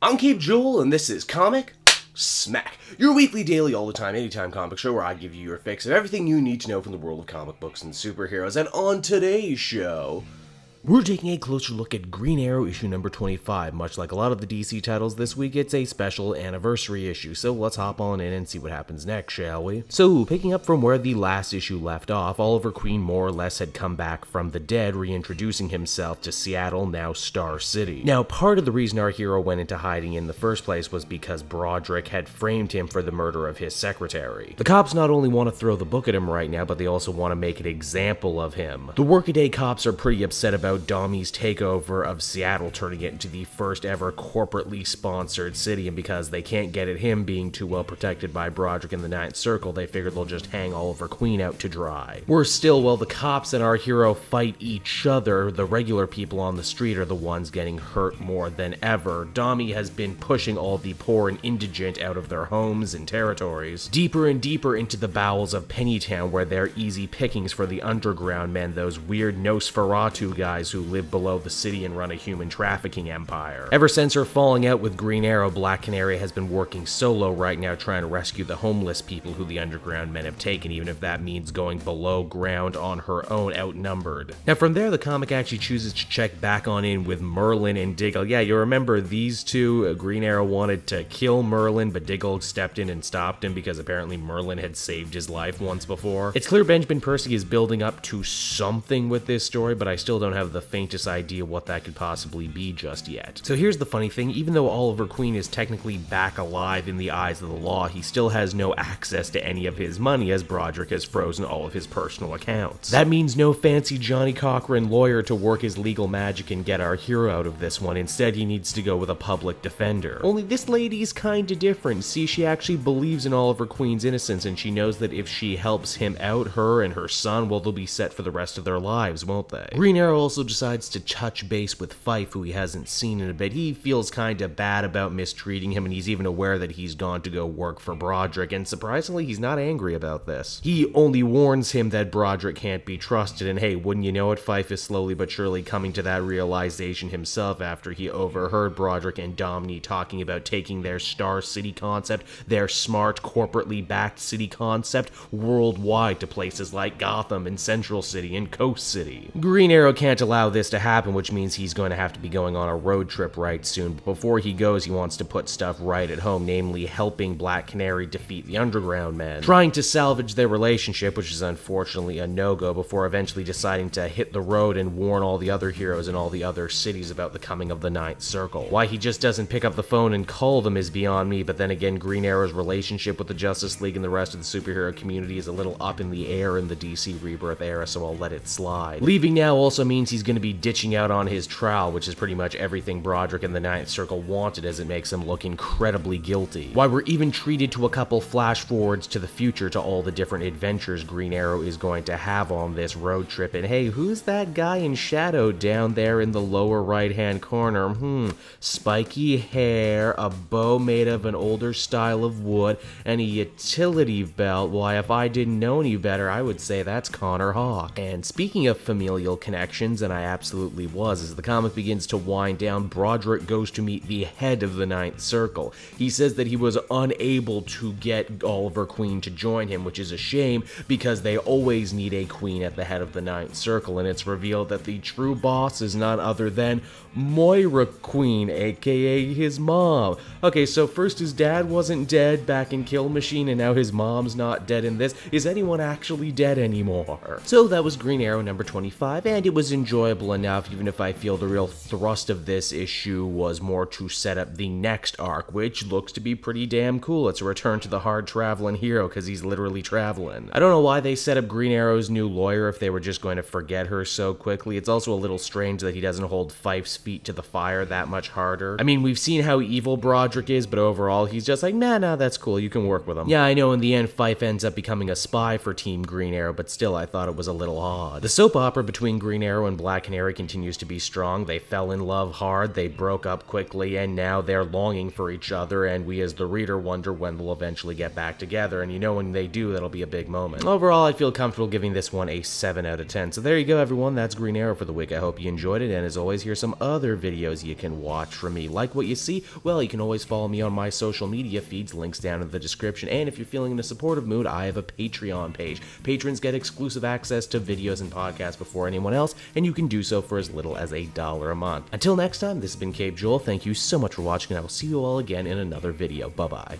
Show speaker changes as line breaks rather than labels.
I'm Keep Jewel, and this is Comic Smack, your weekly, daily, all the time, anytime comic show where I give you your fix of everything you need to know from the world of comic books and superheroes. And on today's show, we're taking a closer look at Green Arrow issue number 25. Much like a lot of the DC titles this week, it's a special anniversary issue, so let's hop on in and see what happens next, shall we? So, picking up from where the last issue left off, Oliver Queen more or less had come back from the dead, reintroducing himself to Seattle, now Star City. Now, part of the reason our hero went into hiding in the first place was because Broderick had framed him for the murder of his secretary. The cops not only want to throw the book at him right now, but they also want to make an example of him. The workaday cops are pretty upset about Dommy's takeover of Seattle, turning it into the first ever corporately sponsored city, and because they can't get at him being too well protected by Broderick and the Ninth Circle, they figured they'll just hang Oliver Queen out to dry. Worse still, while the cops and our hero fight each other, the regular people on the street are the ones getting hurt more than ever. Dommy has been pushing all the poor and indigent out of their homes and territories, deeper and deeper into the bowels of Pennytown, where they're easy pickings for the underground men, those weird Nosferatu guys who live below the city and run a human trafficking empire. Ever since her falling out with Green Arrow, Black Canary has been working solo right now, trying to rescue the homeless people who the underground men have taken, even if that means going below ground on her own, outnumbered. Now from there, the comic actually chooses to check back on in with Merlin and Diggle. Yeah, you remember these two? Green Arrow wanted to kill Merlin, but Diggle stepped in and stopped him because apparently Merlin had saved his life once before. It's clear Benjamin Percy is building up to something with this story, but I still don't have the faintest idea what that could possibly be just yet. So here's the funny thing, even though Oliver Queen is technically back alive in the eyes of the law, he still has no access to any of his money as Broderick has frozen all of his personal accounts. That means no fancy Johnny Cochran lawyer to work his legal magic and get our hero out of this one. Instead, he needs to go with a public defender. Only this lady's kinda different. See, she actually believes in Oliver Queen's innocence, and she knows that if she helps him out, her and her son, well, they'll be set for the rest of their lives, won't they? Green Arrow also decides to touch base with Fife, who he hasn't seen in a bit. He feels kinda bad about mistreating him, and he's even aware that he's gone to go work for Broderick, and surprisingly, he's not angry about this. He only warns him that Broderick can't be trusted, and hey, wouldn't you know it, Fife is slowly but surely coming to that realization himself after he overheard Broderick and Domney talking about taking their Star City concept, their smart, corporately backed city concept, worldwide to places like Gotham and Central City and Coast City. Green Arrow can't allow this to happen, which means he's going to have to be going on a road trip right soon. But before he goes, he wants to put stuff right at home, namely helping Black Canary defeat the Underground Men, trying to salvage their relationship, which is unfortunately a no-go, before eventually deciding to hit the road and warn all the other heroes in all the other cities about the coming of the Ninth Circle. Why he just doesn't pick up the phone and call them is beyond me, but then again, Green Arrow's relationship with the Justice League and the rest of the superhero community is a little up in the air in the DC Rebirth era, so I'll let it slide. Leaving now also means he's going to be ditching out on his trial, which is pretty much everything Broderick and the Ninth Circle wanted, as it makes him look incredibly guilty. Why, we're even treated to a couple flash forwards to the future to all the different adventures Green Arrow is going to have on this road trip. And hey, who's that guy in shadow down there in the lower right hand corner? Spiky hair, a bow made of an older style of wood, and a utility belt. Why, if I didn't know any better, I would say that's Connor Hawke. And speaking of familial connections, and I absolutely was, as the comic begins to wind down, Broderick goes to meet the head of the Ninth Circle. He says that he was unable to get Oliver Queen to join him, which is a shame because they always need a queen at the head of the Ninth Circle, and it's revealed that the true boss is none other than Moira Queen, aka his mom. Okay, so first his dad wasn't dead back in Kill Machine, and now his mom's not dead in this. Is anyone actually dead anymore? So that was Green Arrow number 25, and it was enjoyable enough, even if I feel the real thrust of this issue was more to set up the next arc, which looks to be pretty damn cool. It's a return to the hard-traveling hero, because he's literally traveling. I don't know why they set up Green Arrow's new lawyer if they were just going to forget her so quickly. It's also a little strange that he doesn't hold Fife's feet to the fire that much harder. I mean, we've seen how evil Broderick is, but overall, he's just like, nah, that's cool, you can work with him. Yeah, I know in the end, Fife ends up becoming a spy for Team Green Arrow, but still, I thought it was a little odd. The soap opera between Green Arrow and Black Canary continues to be strong. They fell in love hard, they broke up quickly, and now they're longing for each other, and we as the reader wonder when they'll eventually get back together, and you know when they do, that'll be a big moment. Overall, I feel comfortable giving this one a 7 out of 10. So there you go, everyone. That's Green Arrow for the week. I hope you enjoyed it, and as always, here's some other videos you can watch from me. Like what you see? Well, you can always follow me on my social media feeds, links down in the description, and if you're feeling in a supportive mood, I have a Patreon page. Patrons get exclusive access to videos and podcasts before anyone else, and you can do so for as little as $1 a month. Until next time, this has been Cape Joel. Thank you so much for watching, and I will see you all again in another video. Bye-bye.